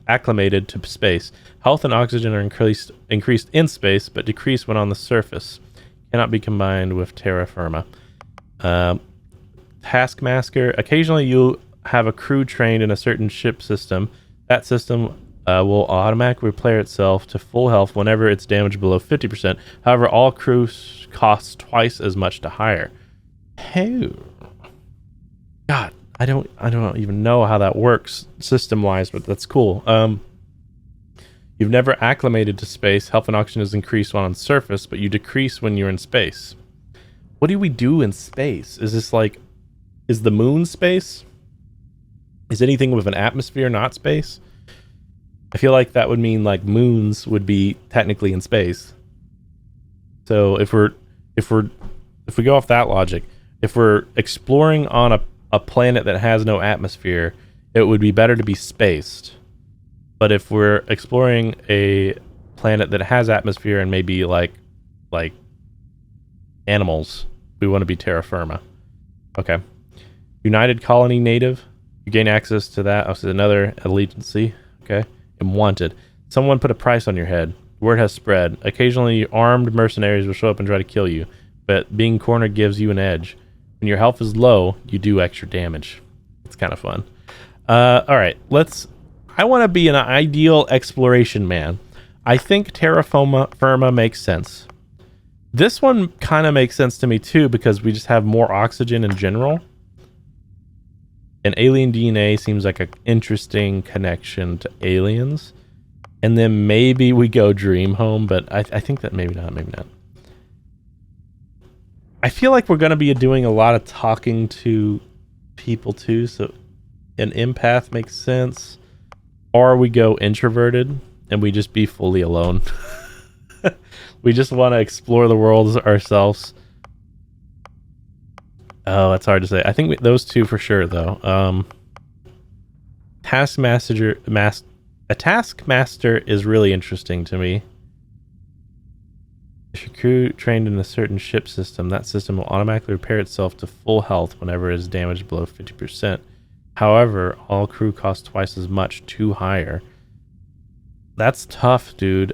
S1: acclimated to space. Health and oxygen are increased in space, but decreased when on the surface. Cannot be combined with terra firma. Taskmaster. Occasionally you'll have a crew trained in a certain ship system. That system will automatically repair itself to full health whenever it's damaged below 50%. However, all crews cost twice as much to hire. Hey, God, I don't even know how that works system-wise, but that's cool. You've never acclimated to space. Health and oxygen is increased when on surface, but you decrease when you're in space. What do we do in space? Is this like, is the moon space? Is anything with an atmosphere not space? I feel like that would mean like moons would be technically in space. So if we go off that logic, if we're exploring on a planet that has no atmosphere, it would be better to be spaced. But if we're exploring a planet that has atmosphere and maybe like animals, we want to be terra firma. Okay. United Colony Native. You gain access to that. Oh, so another allegiance. Okay. And wanted. Someone put a price on your head. Word has spread. Occasionally, armed mercenaries will show up and try to kill you, but being cornered gives you an edge. When your health is low, you do extra damage. It's kind of fun. All right, I want to be an ideal exploration man. I think terra firma makes sense. This one kind of makes sense to me too because we just have more oxygen in general. And alien DNA seems like an interesting connection to aliens. And then maybe we go dream home, but I think that maybe not. I feel like we're going to be doing a lot of talking to people too, so an empath makes sense. Or we go introverted and we just be fully alone. We just want to explore the world ourselves. Oh, that's hard to say. I think those two for sure, though. A taskmaster is really interesting to me. If your crew trained in a certain ship system, that system will automatically repair itself to full health whenever it is damaged below 50%. However, all crew cost twice as much to hire. That's tough, dude.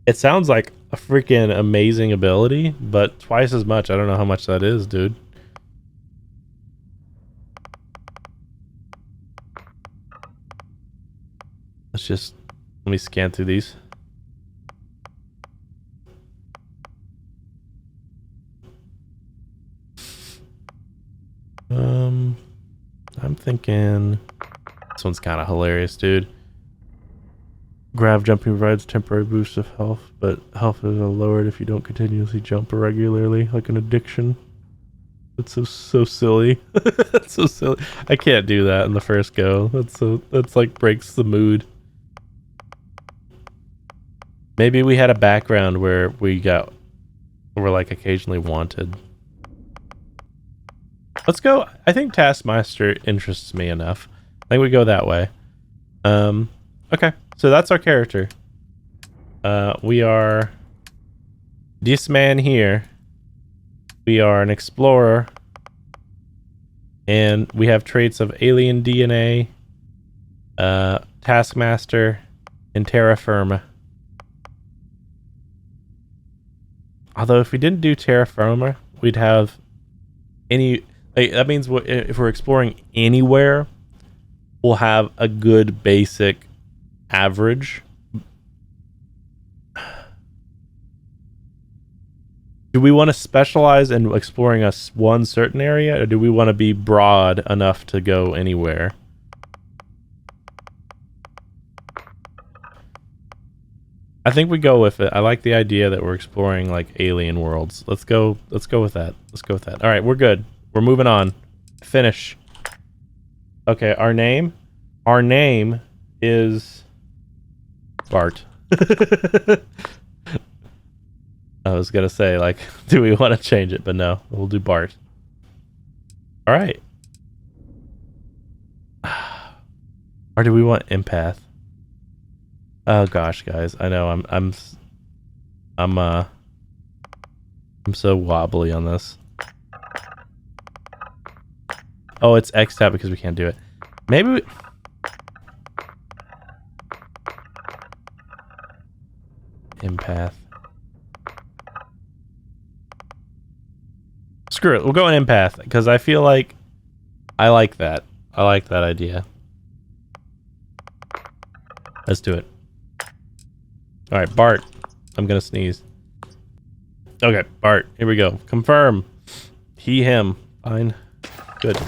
S1: It sounds like a freaking amazing ability, but twice as much. I don't know how much that is, dude. Let me scan through these. I'm thinking this one's kind of hilarious, dude. Grav jumping provides temporary boost of health, but health is lowered if you don't continuously jump regularly, like an addiction. That's so silly. That's so silly. I can't do that in the first go. That's like breaks the mood. Maybe we had a background where we're like occasionally wanted. Let's go. I think Taskmaster interests me enough. I think we go that way. Okay. So that's our character. We are this man here. We are an explorer. And we have traits of alien DNA, Taskmaster, and terra firma. Although if we didn't do terra firma, we'd have any... that means if we're exploring anywhere, we'll have a good basic average. Do we want to specialize in exploring one certain area, or do we want to be broad enough to go anywhere? I think we go with it. I like the idea that we're exploring like alien worlds. Let's go with that. All right, we're good. We're moving on. Finish. Okay, our name is Bart. I was gonna say, like, do we want to change it? But no, we'll do Bart. All right. Or do we want empath? Oh gosh, guys, I know I'm so wobbly on this. Oh, it's X tab because we can't do it. Maybe we... Empath. Screw it. We'll go in empath because I feel like I like that. I like that idea. Let's do it. All right, Bart. I'm gonna sneeze. Okay, Bart. Here we go. Confirm. He, him. Fine. Good.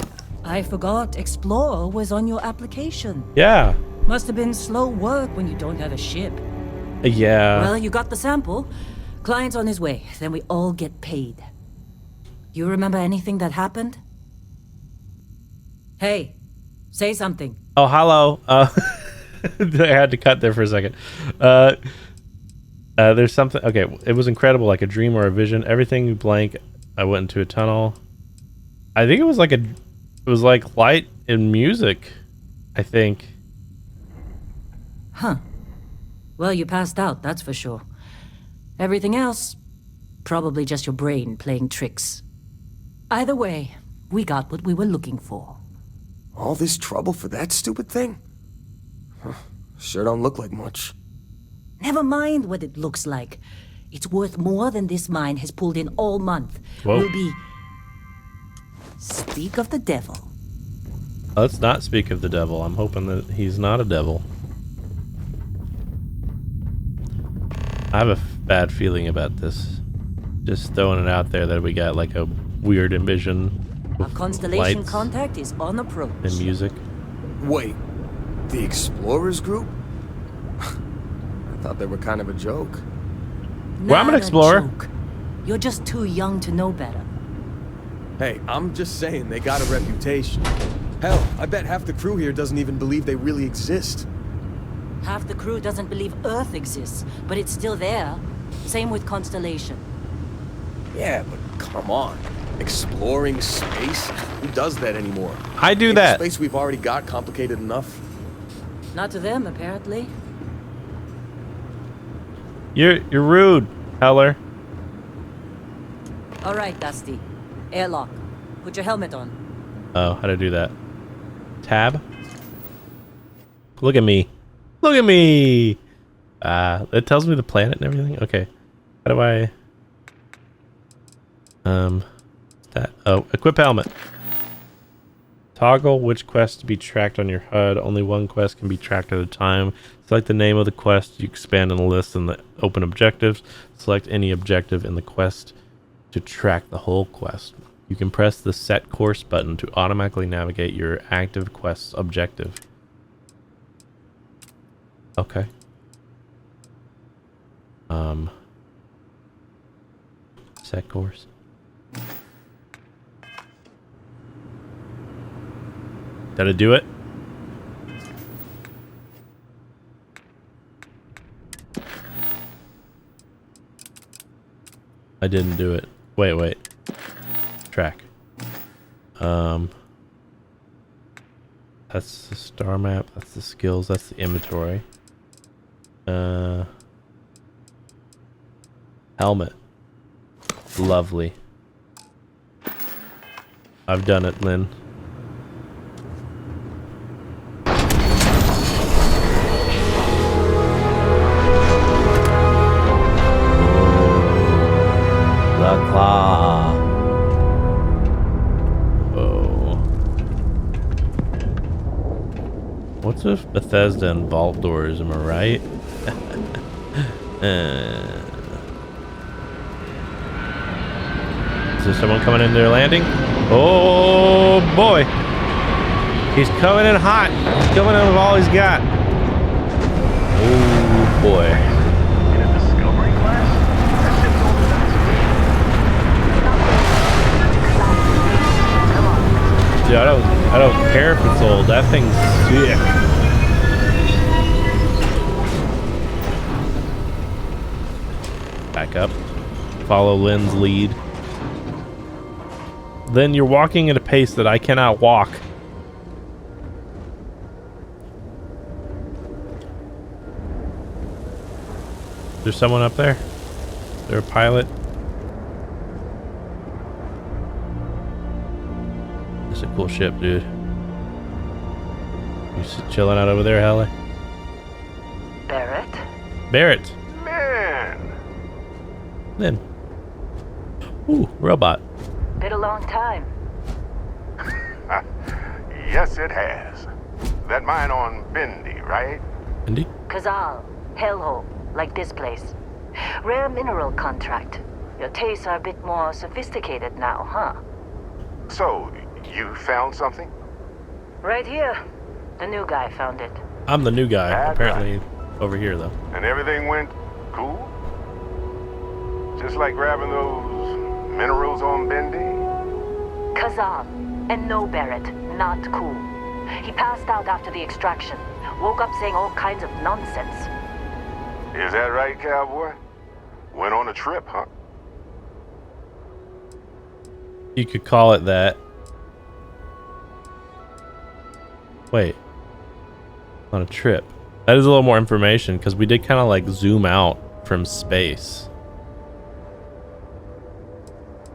S2: I forgot Explorer was on your application.
S1: Yeah.
S2: Must have been slow work when you don't have a ship.
S1: Yeah.
S2: Well, you got the sample. Client's on his way. Then we all get paid. You remember anything that happened? Hey, say something.
S1: Oh, hello. I had to cut there for a second. There's something. Okay, it was incredible, like a dream or a vision. Everything blank. I went into a tunnel. I think it was like light and music. I think.
S2: Huh. Well, you passed out, that's for sure. Everything else, probably just your brain playing tricks. Either way, we got what we were looking for.
S3: All this trouble for that stupid thing? Huh. Sure don't look like much.
S2: Never mind what it looks like. It's worth more than this mine has pulled in all month.
S1: Whoa.
S2: Will be... Speak of the devil.
S1: Let's not speak of the devil. I'm hoping that he's not a devil. I have a bad feeling about this. Just throwing it out there that we got like a weird envision
S2: Our
S1: with
S2: constellation
S1: lights
S2: contact is on approach.
S1: and music.
S3: Wait, the Explorers group? I thought they were kind of a joke.
S1: Well, I'm an
S2: Not a
S1: explorer.
S2: joke. You're just too young to know better.
S3: Hey, I'm just saying they got a reputation. Hell, I bet half the crew here doesn't even believe they really exist.
S2: Half the crew doesn't believe Earth exists, but it's still there. Same with Constellation.
S3: Yeah, but come on. Exploring space? Who does that anymore?
S1: I do
S3: Ain't the
S1: that.
S3: space we've already got complicated enough?
S2: Not to them, apparently.
S1: You're rude, Heller.
S2: All right, Dusty. Airlock. Put your helmet on.
S1: Oh, how to do that? Tab. Look at me. Look at me. It tells me the planet and everything. Okay. How do I? Equip helmet. Toggle which quest to be tracked on your HUD. Only one quest can be tracked at a time. Select the name of the quest. You expand on the list and the open objectives. Select any objective in the quest to track the whole quest. You can press the set course button to automatically navigate your active quest's objective. Okay. Set course. Did I do it? I didn't do it. Wait. Track. That's the star map. That's the skills. That's the inventory. Helmet. Lovely. I've done it, Lynn. The claw. Whoa. What's with Bethesda and vault doors? Am I right? Is there someone coming in their landing? Oh boy. He's coming in hot. He's coming in with all he's got. Oh boy.
S4: In a discovery class? That shit's older than it's
S1: Dude, I don't care if it's old. That thing's sick. Back up. Follow Lynn's lead. Lynn, you're walking at a pace that I cannot walk. Is there someone up there? Is there a pilot? That's a cool ship, dude. You chilling out over there, Halle?
S2: Barrett?
S1: Barrett.
S4: Man!
S1: Lynn. Ooh, robot.
S2: Been a long time.
S5: Yes, it has. That mine on Bendy, right?
S1: Indy?
S2: Kazal. Hellhole. Like this place. Rare mineral contract. Your tastes are a bit more sophisticated now, huh?
S5: So, you found something?
S2: Right here. The new guy found it.
S1: I'm the new guy,
S5: That's
S1: apparently over here though.
S5: And everything went cool? Just like grabbing those minerals on Bendy?
S2: Kazal. And no Barrett. Not cool. He passed out after the extraction. Woke up saying all kinds of nonsense.
S5: Is that right, cowboy? Went on a trip, huh?
S1: You could call it that. Wait. On a trip. That is a little more information because we did kind of like zoom out from space.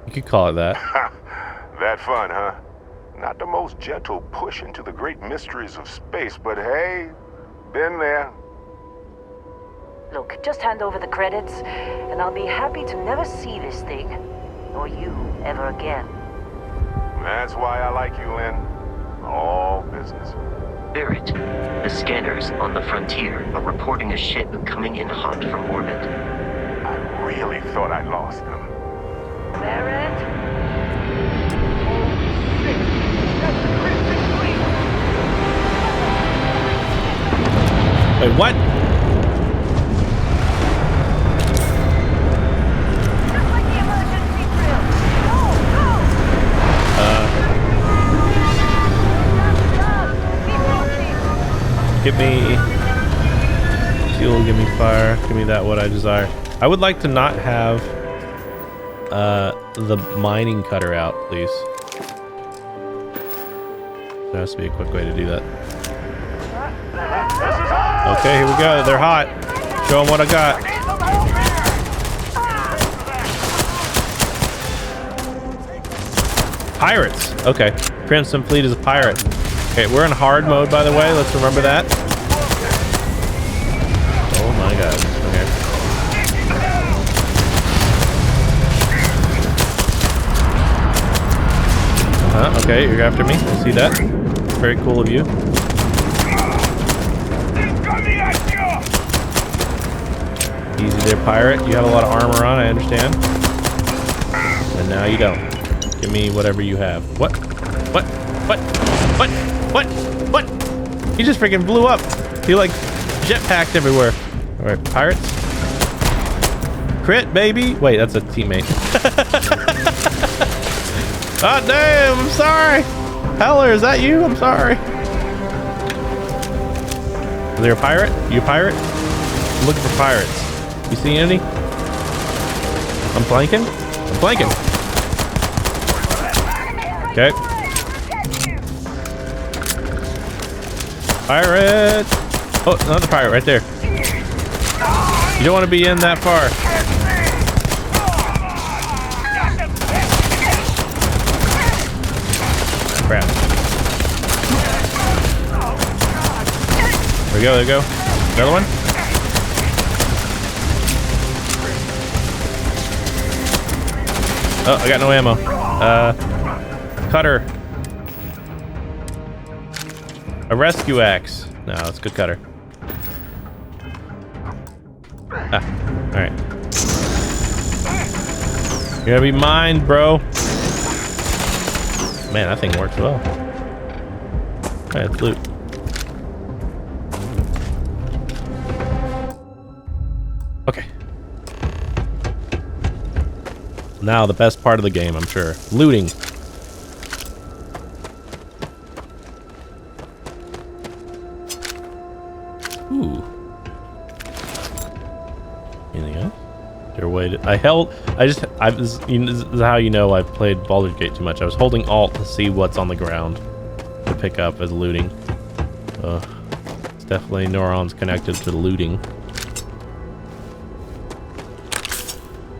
S1: You could call it that.
S5: That fun, huh? Not the most gentle push into the great mysteries of space, but hey, been there.
S2: Look, just hand over the credits, and I'll be happy to never see this thing, or you, ever again.
S5: That's why I like you, Lynn. All business.
S6: Barrett, the scanners on the frontier are reporting a ship coming in hot from orbit.
S5: I really thought I lost them.
S2: Barrett?
S4: Oh, shit! That's the Crimson Fleet!
S1: Wait, what?
S2: Just like the emergency drill! Go! Go!
S1: Give me fuel, give me fire, give me that what I desire. I would like to not have the mining cutter out, please. There has to be a quick way to do that. Okay, here we go. They're hot. Show them what I got. Pirates. Okay. Crimson Fleet is a pirate. Okay, we're in hard mode, by the way. Let's remember that. Oh my god. Okay. Okay, you're after me. I see that. Very cool of you. Easy there, pirate. You have a lot of armor on, I understand. And now you don't. Give me whatever you have. What? What? What? What? What? What? He just freaking blew up. He like jetpacked everywhere. All right, pirates. Crit, baby. Wait, that's a teammate. Oh, damn. I'm sorry. Heller, is that you? I'm sorry. Is there a pirate? You a pirate? I'm looking for pirates. You see any? I'm flanking. I'm flanking. Okay. Pirate! Oh, another pirate right there. You don't want to be in that far. Crap. There we go, there we go. Another one? Oh, I got no ammo. Cutter. A rescue axe. No, it's a good cutter. Ah, alright. You're gonna be mine, bro. Man, that thing works well. Alright, let's loot. Okay. Now, the best part of the game, I'm sure. Looting. Ooh. Anything else? Is there a way to... this is how you know I've played Baldur's Gate too much. I was holding Alt to see what's on the ground to pick up as looting. It's definitely neurons connected to the looting.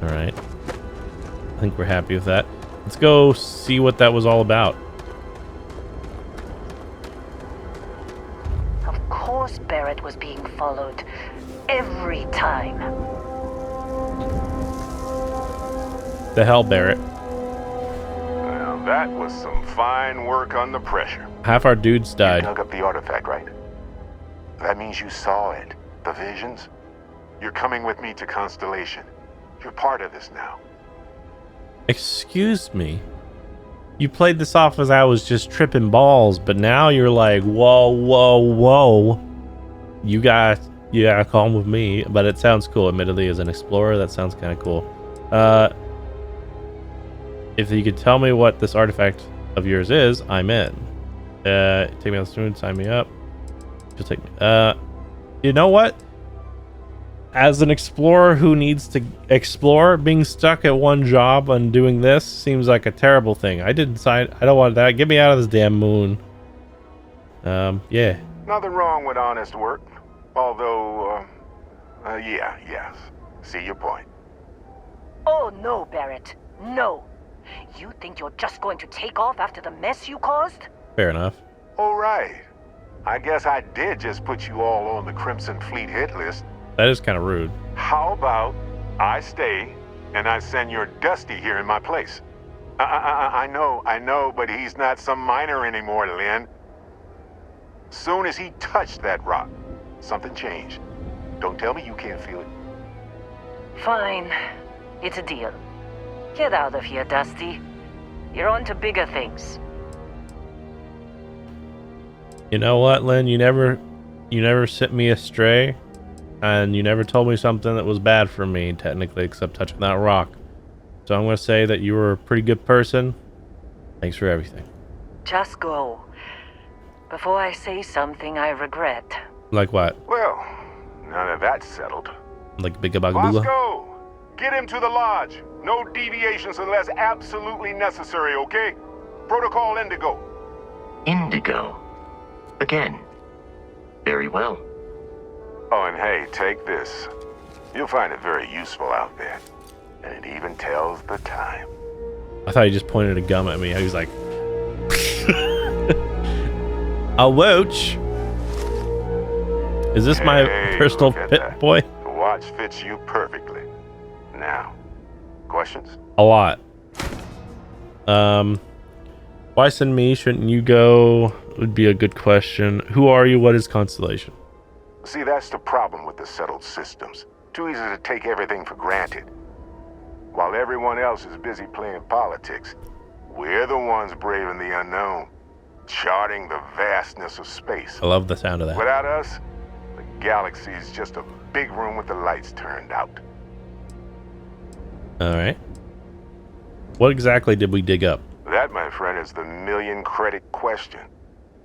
S1: Alright. I think we're happy with that. Let's go see what that was all about.
S2: Of course Barrett was being followed. Every time.
S1: The hell, Barrett?
S5: Well, that was some fine work under pressure.
S1: Half our dudes
S5: You
S1: died.
S5: dug up the artifact, right? That means you saw it. The visions? You're coming with me to Constellation. You're part of this now.
S1: Excuse me. You played this off as I was just tripping balls, but now you're like, whoa, whoa, whoa. You gotta come with me. But it sounds cool. Admittedly, as an explorer, that sounds kind of cool. If you could tell me what this artifact of yours is, I'm in. Take me on the spoon, sign me up. Just take me. You know what? As an explorer who needs to explore, being stuck at one job and doing this seems like a terrible thing. I didn't sign. I don't want that. Get me out of this damn moon. Yeah.
S5: Nothing wrong with honest work. Although, yes. See your point.
S2: Oh no, Barrett. No. You think you're just going to take off after the mess you caused?
S1: Fair enough.
S5: All right. I guess I did just put you all on the Crimson Fleet hit list.
S1: That is kind of rude.
S5: How about I stay and I send your Dusty here in my place? I know, but he's not some miner anymore, Lynn. Soon as he touched that rock, something changed. Don't tell me you can't feel it.
S2: Fine. It's a deal. Get out of here, Dusty. You're on to bigger things.
S1: You know what, Lynn? You never sent me astray, and you never told me something that was bad for me, technically, except touching that rock. So I'm going to say that you were a pretty good person. Thanks for everything.
S2: Just go. Before I say something I regret.
S1: Like what?
S5: Well, now that that's settled.
S1: Like Bigga Bugga Booga?
S5: Bosco, get him to the lodge. No deviations unless absolutely necessary, okay? Protocol Indigo.
S6: Indigo. Again. Very well.
S5: Oh, and hey, take this. You'll find it very useful out there. And it even tells the time.
S1: I thought he just pointed a gum at me. He was like, a wooch. Is this my personal
S5: look at
S1: pit
S5: that.
S1: boy?
S5: The watch fits you perfectly. Now, questions?
S1: A lot. Why send me? Shouldn't you go? Would be a good question. Who are you? What is Constellation?
S5: See, that's the problem with the settled systems. Too easy to take everything for granted. While everyone else is busy playing politics, we're the ones braving the unknown, charting the vastness of space.
S1: I love the sound of that.
S5: Without us, the galaxy is just a big room with the lights turned out.
S1: All right. What exactly did we dig up?
S5: That, my friend, is the million-credit question.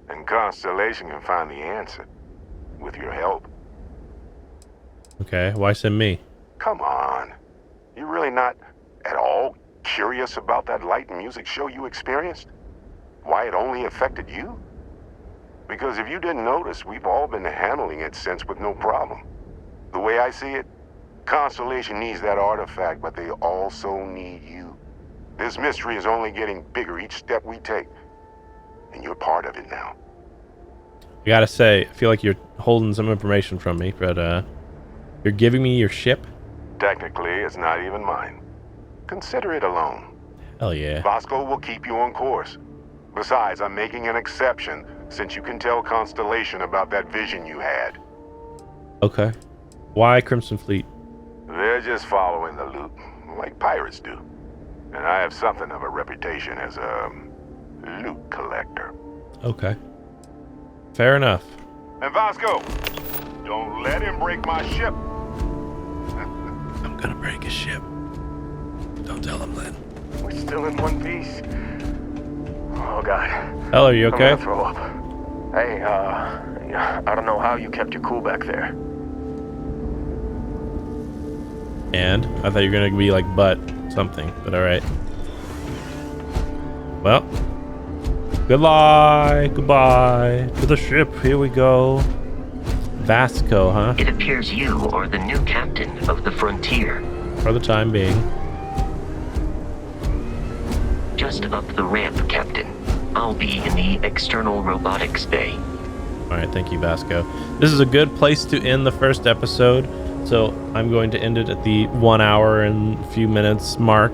S5: And Constellation can find the answer. With your help.
S1: Okay, why send me?
S5: Come on. You really not at all curious about that light and music show you experienced? Why it only affected you? Because if you didn't notice, we've all been handling it since with no problem. The way I see it, Constellation needs that artifact, but they also need you. This mystery is only getting bigger each step we take. And you're part of it now.
S1: I gotta say, I feel like you're holding some information from me, but you're giving me your ship?
S5: Technically, it's not even mine. Consider it a loan.
S1: Hell yeah.
S5: Bosco will keep you on course. Besides, I'm making an exception since you can tell Constellation about that vision you had.
S1: Okay. Why Crimson Fleet?
S5: They're just following the loot, like pirates do. And I have something of a reputation as a loot collector.
S1: Okay. Fair enough.
S5: And Vasco, don't let him break my ship.
S1: I'm gonna break his ship. Don't tell him, Lynn.
S4: We're still in one piece. Oh, God.
S1: Hell, are you
S4: I'm
S1: okay?
S4: gonna throw up. Hey, I don't know how you kept your cool back there.
S1: And? I thought you were gonna be like butt something, but alright. Well. Goodbye to the ship. Here we go. Vasco, huh?
S6: It appears you are the new captain of the Frontier.
S1: For the time being.
S6: Just up the ramp, Captain. I'll be in the external robotics bay.
S1: Alright, thank you, Vasco. This is a good place to end the first episode, so I'm going to end it at the 1 hour and a few minutes mark.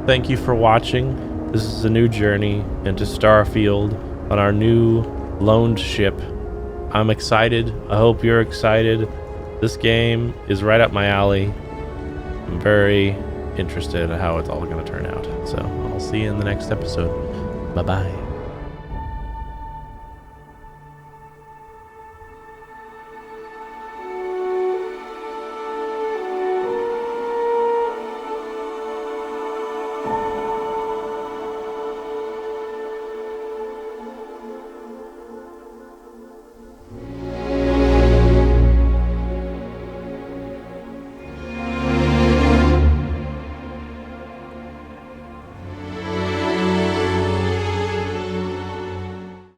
S1: Thank you for watching. This is a new journey into Starfield on our new loaned ship. I'm excited. I hope you're excited. This game is right up my alley. I'm very interested in how it's all going to turn out. So I'll see you in the next episode. Bye-bye.